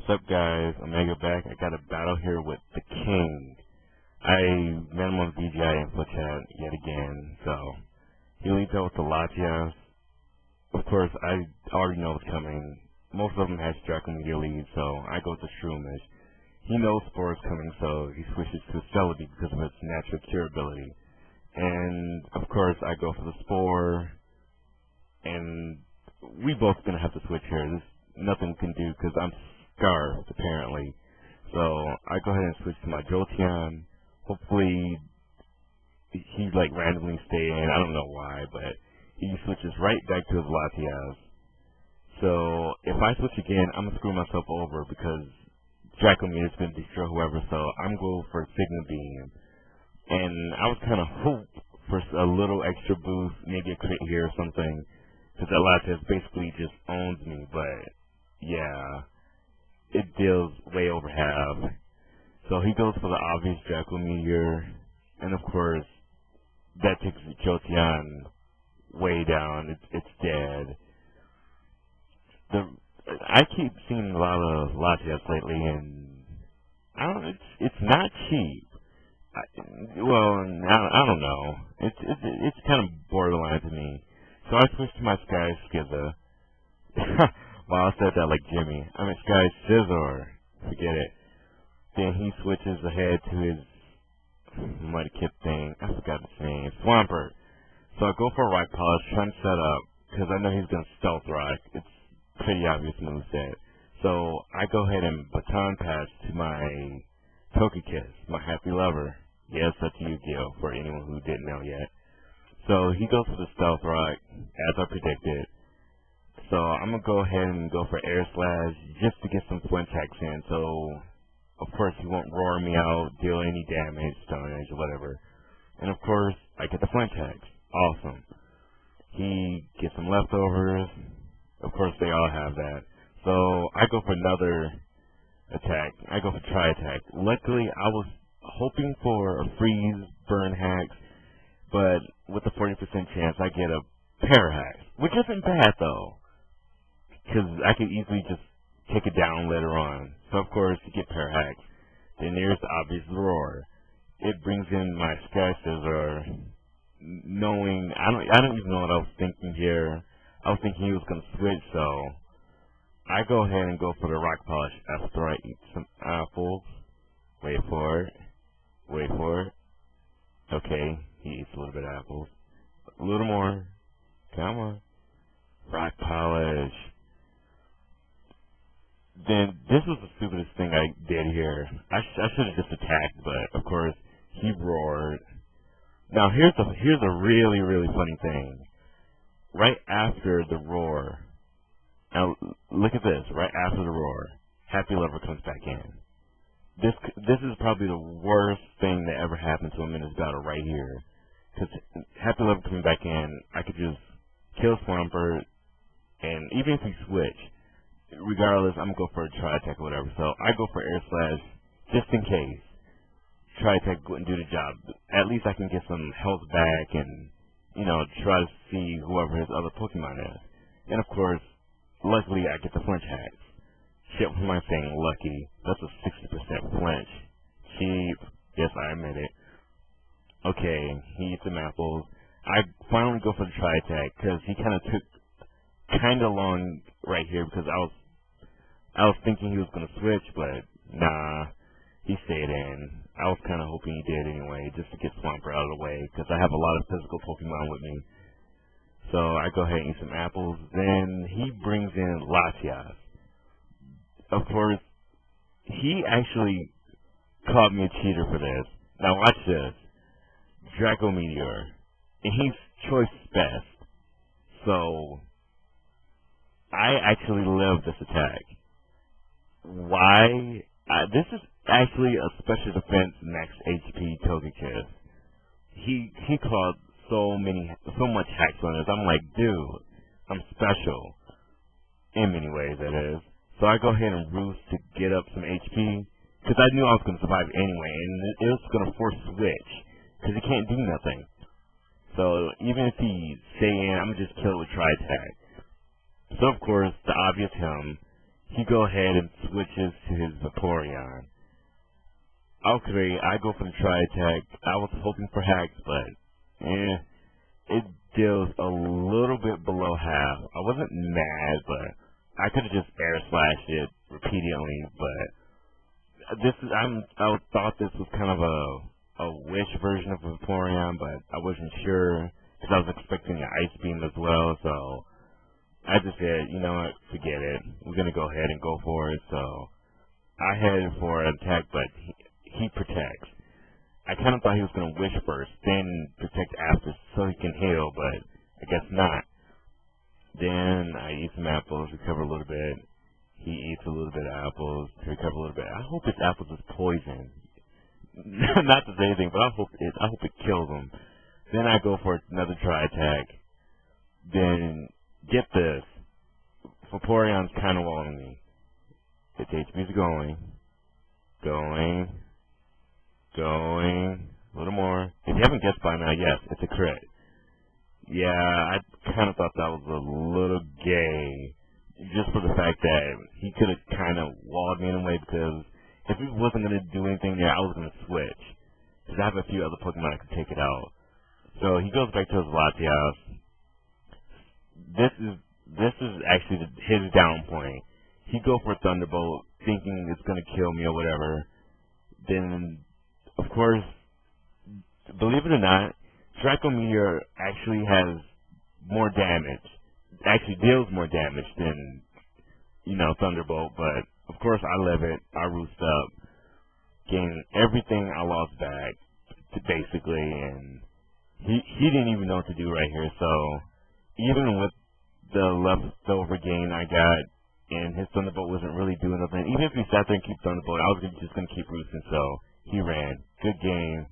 What's up, guys? Omega back. I got a battle here with the King. I met him on VGI info chat yet again, so he leads out with the Latias. Of course, I already know what's coming. Most of them has Draco Meteor lead, so I go with the Shroomish. He knows Spore is coming, so he switches to Celebi because of its natural cure ability. And, of course, I go for the Spore, and we both gonna have to switch here. There's nothing we can do because I'm scarfed, apparently. So I go ahead and switch to my Jolteon. Hopefully he randomly stay in. I don't know why, but he switches right back to his Latias. So if I switch again, I'm gonna screw myself over because Draco Meteor's gonna destroy whoever. So I'm going for Signal Beam, and I was kind of hoping for a little extra boost, maybe a crit here or something, because that Latias basically just owns me. But yeah, it deals way over half. So he goes for the obvious Draco Meteor, and of course, that takes Jolteon way down. It's dead. I keep seeing a lot of Latias lately, and I don't. It's not cheap. I don't know. It's kind of borderline to me. So I switched to my Sky Skizza. Wow, I said that like Jimmy. I mean Sky Scizor. Forget it. Then he switches ahead to his Mudkip thing. I forgot his name. Swampert. So I go for a Rock Polish, trying to set up, because I know he's going to Stealth Rock. It's pretty obvious moveset. So I go ahead and Baton Pass to my Togekiss, my Happy Lover. Yes, that's Yu-Gi-Oh! For anyone who didn't know yet. So he goes for the Stealth Rock, as I predicted. So I'm going to go ahead and go for Air Slash, just to get some flinch hacks in, so of course he won't roar me out, deal any damage, Stone Edge, or whatever. And of course, I get the flinch hacks. Awesome. He gets some leftovers. Of course, they all have that. So I go for another attack. I go for Tri-Attack. Luckily, I was hoping for a freeze, burn hacks, but with a 40% chance, I get a pair hacks, which isn't bad though, because I could easily just take it down later on. So of course, you get pair hacks. Then there's the obvious Roar. It brings in my Sky Scissor, knowing I don't even know what I was thinking here. I was thinking he was gonna switch, so I go ahead and go for the Rock Polish after I eat some apples. Wait for it. Wait for it. Okay, he eats a little bit of apples. A little more. Come on. Rock Polish. Then this was the stupidest thing I did here. I should have just attacked, but of course he roared. Now here's a really funny thing. Right after the roar, now look at this. Right after the roar, Happy Lover comes back in. This is probably the worst thing that ever happened to him in this battle right here. Because Happy Lover coming back in, I could just kill Swampert, and even if we switch, regardless, I'm going to go for a Tri-Attack or whatever. So I go for Air Slash just in case. Tri-Attack wouldn't do the job. At least I can get some health back and, try to see whoever his other Pokemon is. And of course, luckily I get the flinch hacks. Shit, what am I saying? Lucky. That's a 60% flinch. Cheap. Yes, I admit it. Okay, he eats some apples. I finally go for the Tri-Attack because he kind of took long right here because I was thinking he was going to switch, but nah, he stayed in. I was kind of hoping he did anyway, just to get Swampert out of the way, because I have a lot of physical Pokemon with me. So I go ahead and eat some apples. Then he brings in Latias. Of course, he actually called me a cheater for this. Now watch this. Draco Meteor. And he's choice best. So I actually love this attack. Why? This is actually a special defense max HP Togekiss. He called so much hacks on this. I'm like, dude, I'm special. In many ways, that is. So I go ahead and roost to get up some HP, because I knew I was going to survive anyway, and it was going to force switch, because he can't do nothing. So even if he stay in, I'm going to just kill it with Tri-Attack. So of course, the obvious him, he go ahead and switches to his Vaporeon. Okay, I go for the Tri-Attack. I was hoping for hacks, but it deals a little bit below half. I wasn't mad, but I could have just air slashed it repeatedly, but I thought this was kind of a wish version of Vaporeon, but I wasn't sure because I was expecting an Ice Beam as well, so I just said, you know what, forget it. We're going to go ahead and go for it, so I headed for an attack, but he protects. I kind of thought he was going to wish first, then protect after so he can heal, but I guess not. Then I eat some apples, recover a little bit. He eats a little bit of apples to recover a little bit. I hope his apples is poison. Not to say anything, but I hope it kills him. Then I go for another Tri-Attack. Then, get this. Vaporeon's kind of walling me. Its HP's going. A little more. If you haven't guessed by now, yes, it's a crit. Yeah, I kind of thought that was a little gay. Just for the fact that he could have kind of walled me in a way, because if he wasn't going to do anything there, I was going to switch. Because I have a few other Pokemon that could take it out. So he goes back to his Latias. This is actually his down point. He go for Thunderbolt, thinking it's going to kill me or whatever. Then, of course, believe it or not, Draco Meteor actually has more damage. Actually deals more damage than, Thunderbolt. But, of course, I live it. I roost up. Gain everything I lost back, basically. And he didn't even know what to do right here. So, even with the leftover gain I got, and his Thunderbolt wasn't really doing nothing. Even if he sat there and keep Thunderbolt, I was just going to keep roosting, so he ran. Good game.